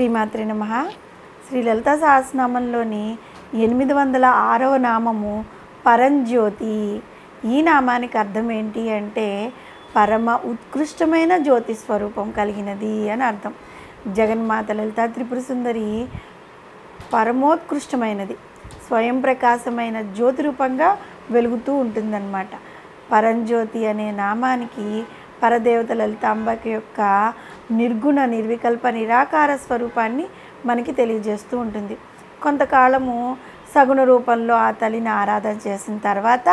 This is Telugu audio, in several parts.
శ్రీమాత్రే నమః. శ్రీ లలితా సహస్రనామంలోని 806వ నామము పరంజ్యోతి. ఈ నామానికి అర్థం ఏంటి అంటే పరమ ఉత్కృష్టమైన జ్యోతి స్వరూపం కలిగినది అని అర్థం. జగన్మాత లలితా త్రిపుర సుందరి పరమోత్కృష్టమైనది, స్వయం ప్రకాశమైన జ్యోతి రూపంగా వెలుగుతూ ఉంటుందన్నమాట. పరంజ్యోతి అనే నామానికి పరదేవత లలితాంబకి యొక్క నిర్గుణ నిర్వికల్ప నిరాకార స్వరూపాన్ని మనకి తెలియజేస్తూ ఉంటుంది. కొంతకాలము సగుణ రూపంలో ఆ తల్లిని ఆరాధన చేసిన తర్వాత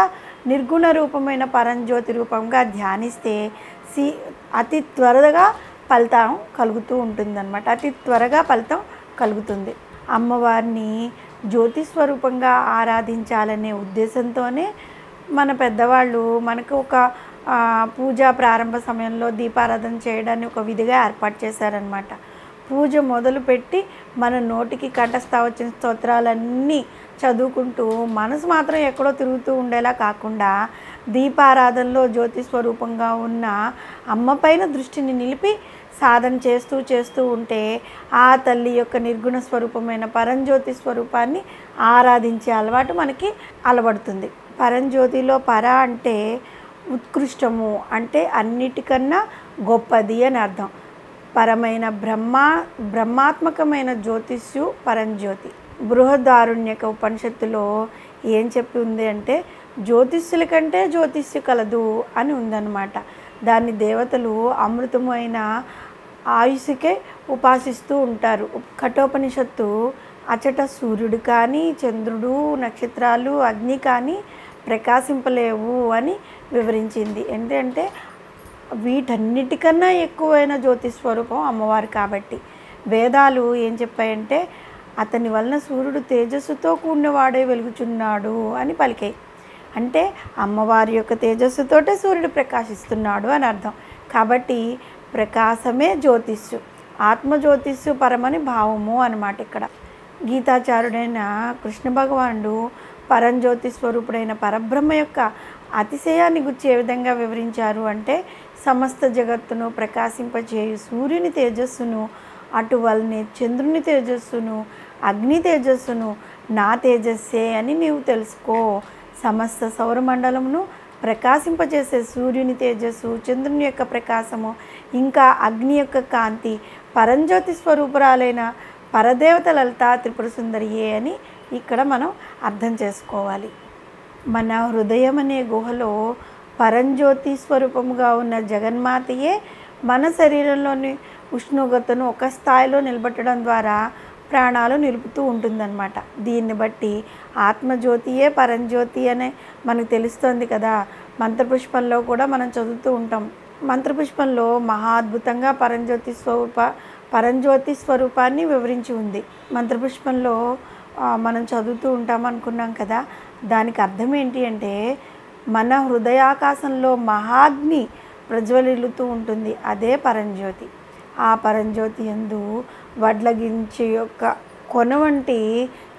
నిర్గుణ రూపమైన పరంజ్యోతి రూపంగా ధ్యానిస్తే అతి త్వరగా ఫలితం కలుగుతూ ఉంటుందన్నమాట. అతి త్వరగా ఫలితం కలుగుతుంది. అమ్మవారిని జ్యోతి స్వరూపంగా ఆరాధించాలనే ఉద్దేశంతోనే మన పెద్దవాళ్ళు మనకు ఒక పూజ ప్రారంభ సమయంలో దీపారాధన చేయడాన్ని ఒక విధిగా ఏర్పాటు చేశారనమాట. పూజ మొదలుపెట్టి మన నోటికి కంఠస్థ వచ్చిన స్తోత్రాలన్నీ చదువుకుంటూ మనసు మాత్రం ఎక్కడో తిరుగుతూ ఉండేలా కాకుండా దీపారాధనలో జ్యోతి స్వరూపంగా ఉన్న అమ్మ పైన దృష్టిని నిలిపి సాధన చేస్తూ ఉంటే ఆ తల్లి యొక్క నిర్గుణ స్వరూపమైన పరంజ్యోతి స్వరూపాన్ని ఆరాధించే అలవాటు మనకి అలవడుతుంది. పరంజ్యోతిలో పర అంటే ఉత్కృష్టము, అంటే అన్నిటికన్నా గొప్పది అని అర్థం. పరమైన బ్రహ్మాత్మకమైన జ్యోతిష్యు పరంజ్యోతి. బృహదారుణ్యక ఉపనిషత్తులో ఏం చెప్పి ఉంది అంటే జ్యోతిష్యుల కంటే జ్యోతిష్యు కలదు అని ఉందన్నమాట. దాన్ని దేవతలు అమృతమైన ఆయుష్కే ఉపాసిస్తూ ఉంటారు. కఠోపనిషత్తు అచట సూర్యుడు కానీ చంద్రుడు నక్షత్రాలు అగ్ని కానీ ప్రకాశింపలేవు అని వివరించింది. ఏంటంటే వీటన్నిటికన్నా ఎక్కువైన జ్యోతి స్వరూపం అమ్మవారు కాబట్టి వేదాలు ఏం చెప్పాయంటే అతని వలన సూర్యుడు తేజస్సుతో కూడినవాడే వెలుగుచున్నాడు అని పలికాయి. అంటే అమ్మవారి యొక్క తేజస్సుతోటే సూర్యుడు ప్రకాశిస్తున్నాడు అని అర్థం. కాబట్టి ప్రకాశమే జ్యోతిష్యు, ఆత్మజ్యోతిష్యు పరమని భావము అన్నమాట. ఇక్కడ గీతాచారుడైన కృష్ణ భగవానుడు పరంజ్యోతి స్వరూపుడైన పరబ్రహ్మ యొక్క అతిశయాన్ని గురించి ఏ విధంగా వివరించారు అంటే సమస్త జగత్తును ప్రకాశింపచేయు సూర్యుని తేజస్సును, అటువలనే చంద్రుని తేజస్సును, అగ్ని తేజస్సును నా తేజస్సే అని నీవు తెలుసుకో. సమస్త సౌరమండలమును ప్రకాశింపజేసే సూర్యుని తేజస్సు, చంద్రుని యొక్క ప్రకాశము, ఇంకా అగ్ని యొక్క కాంతి పరంజ్యోతి స్వరూపురాలైన పరదేవత లలితా త్రిపుర సుందరియే అని ఇక్కడ మనం అర్థం చేసుకోవాలి. మన హృదయం అనే గుహలో పరంజ్యోతి స్వరూపముగా ఉన్న జగన్మాతయే మన శరీరంలోని ఉష్ణోగ్రతను ఒక స్థాయిలో నిలబెట్టడం ద్వారా ప్రాణాలు నిలుపుతూ ఉంటుందన్నమాట. దీన్ని బట్టి ఆత్మజ్యోతియే పరంజ్యోతి అనే మనకు తెలుస్తుంది కదా. మంత్రపుష్పంలో కూడా మనం చదువుతూ ఉంటాం. మంత్రపుష్పంలో మహా అద్భుతంగా పరంజ్యోతి స్వరూపాన్ని వివరించి ఉంది. మంత్రపుష్పంలో మనం చదువుతూ ఉంటాం అనుకున్నాం కదా. దానికి అర్థం ఏంటి అంటే మన హృదయాకాశంలో మహాగ్ని ప్రజ్వలిల్లుతూ ఉంటుంది, అదే పరంజ్యోతి. ఆ పరంజ్యోతి యందు వడ్లగించి యొక్క కొన వంటి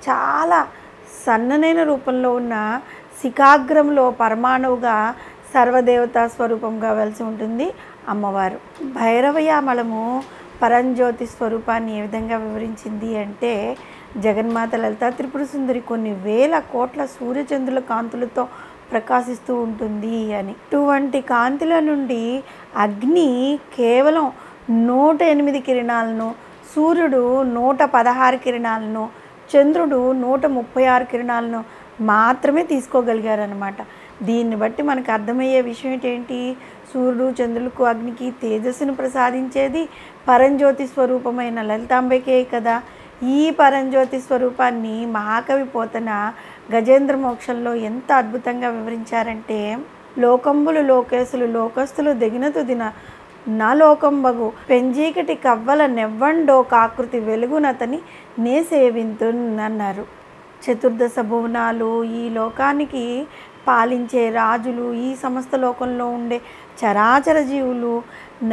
చాలా సన్ననైన రూపంలో ఉన్న శిఖాగ్రంలో పరమాణువుగా సర్వదేవతా స్వరూపంగా వెలిసి ఉంటుంది అమ్మవారు. భైరవయామళము పరంజ్యోతి స్వరూపాన్ని ఏ విధంగా వివరించింది అంటే జగన్మాత లలితా త్రిపుర సుందరి కొన్ని వేల కోట్ల సూర్యచంద్రుల కాంతులతో ప్రకాశిస్తూ ఉంటుంది అని. ఇటువంటి కాంతుల నుండి అగ్ని కేవలం 108 కిరణాలను, సూర్యుడు 116 కిరణాలను, చంద్రుడు 136 కిరణాలను మాత్రమే తీసుకోగలిగారనమాట. దీన్ని బట్టి మనకు అర్థమయ్యే విషయం ఏంటి, సూర్యుడు చంద్రులకు అగ్నికి తేజస్సును ప్రసాదించేది పరంజ్యోతి స్వరూపమైన లలితాంబకే కదా. ఈ పరంజ్యోతి స్వరూపాన్ని మహాకవి పోతన గజేంద్ర మోక్షంలో ఎంత అద్భుతంగా వివరించారంటే లోకంబులు లోకేశులు లోకస్తులు దెగినతు దిన నా లోకంబగు పెంజీకటి కవ్వల నెవ్వండో కాకృతి వెలుగునతని నే సేవింతున్నారు. చతుర్దశ భువనాలు, ఈ లోకానికి పాలించే రాజులు, ఈ సమస్త లోకంలో ఉండే చరాచర జీవులు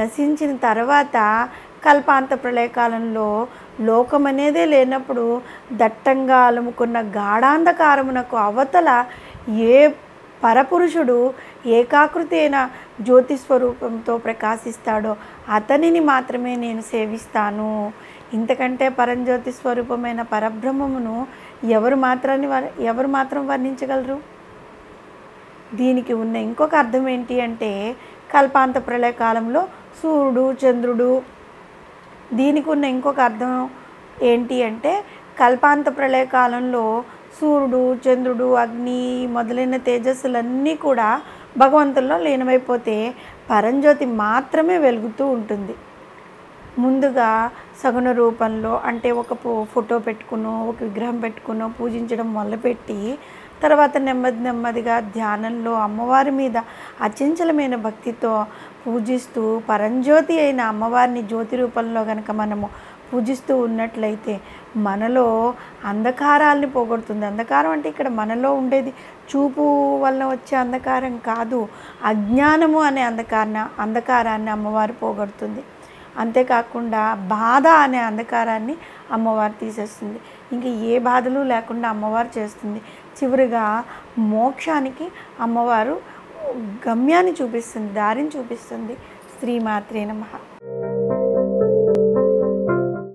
నశించిన తర్వాత కల్పాంత ప్రళయకాలంలో లోకం అనేదే లేనప్పుడు దట్టంగా అలుముకున్న గాఢాంధకారమునకు అవతల ఏ పరపురుషుడు ఏకాకృతి అయిన జ్యోతి స్వరూపంతో ప్రకాశిస్తాడో అతనిని మాత్రమే నేను సేవిస్తాను. ఇంతకంటే పరంజ్యోతి స్వరూపమైన పరబ్రహ్మమును ఎవరు మాత్రం వర్ణించగలరు? దీనికి ఉన్న ఇంకొక అర్థం ఏంటి అంటే కల్పాంత ప్రళయ కాలంలో సూర్యుడు చంద్రుడు. దీనికి ఉన్న ఇంకొక అర్థం ఏంటి అంటే కల్పాంత ప్రళయ కాలంలో సూర్యుడు చంద్రుడు అగ్ని మొదలైన తేజస్సులన్నీ కూడా భగవంతుల్లో లీనమైపోతే పరంజ్యోతి మాత్రమే వెలుగుతూ ఉంటుంది. ముందుగా సగుణ రూపంలో అంటే ఒక ఫోటో పెట్టుకునో ఒక విగ్రహం పెట్టుకునో పూజించడం మొదలుపెట్టి తర్వాత నెమ్మదిగా ధ్యానంలో అమ్మవారి మీద అచంచలమైన భక్తితో పూజిస్తూ పరంజ్యోతి అయిన అమ్మవారిని జ్యోతి రూపంలో కనుక మనము పూజిస్తూ ఉన్నట్లయితే మనలో అంధకారాల్ని పోగొడుతుంది. అంధకారం అంటే ఇక్కడ మనలో ఉండేది చూపు వల్ల వచ్చే అంధకారం కాదు, అజ్ఞానము అనే అంధకారాన్ని అమ్మవారు పోగొడుతుంది. అంతేకాకుండా బాధ అనే అంధకారాన్ని అమ్మవారు తీసేస్తుంది. ఇంకా ఏ బాధలు లేకుండా అమ్మవారు చేస్తుంది. చివరిగా మోక్షానికి అమ్మవారు గమ్యాన్ని చూపిస్తుంది, దారిని చూపిస్తుంది. శ్రీమాత్రే నమః.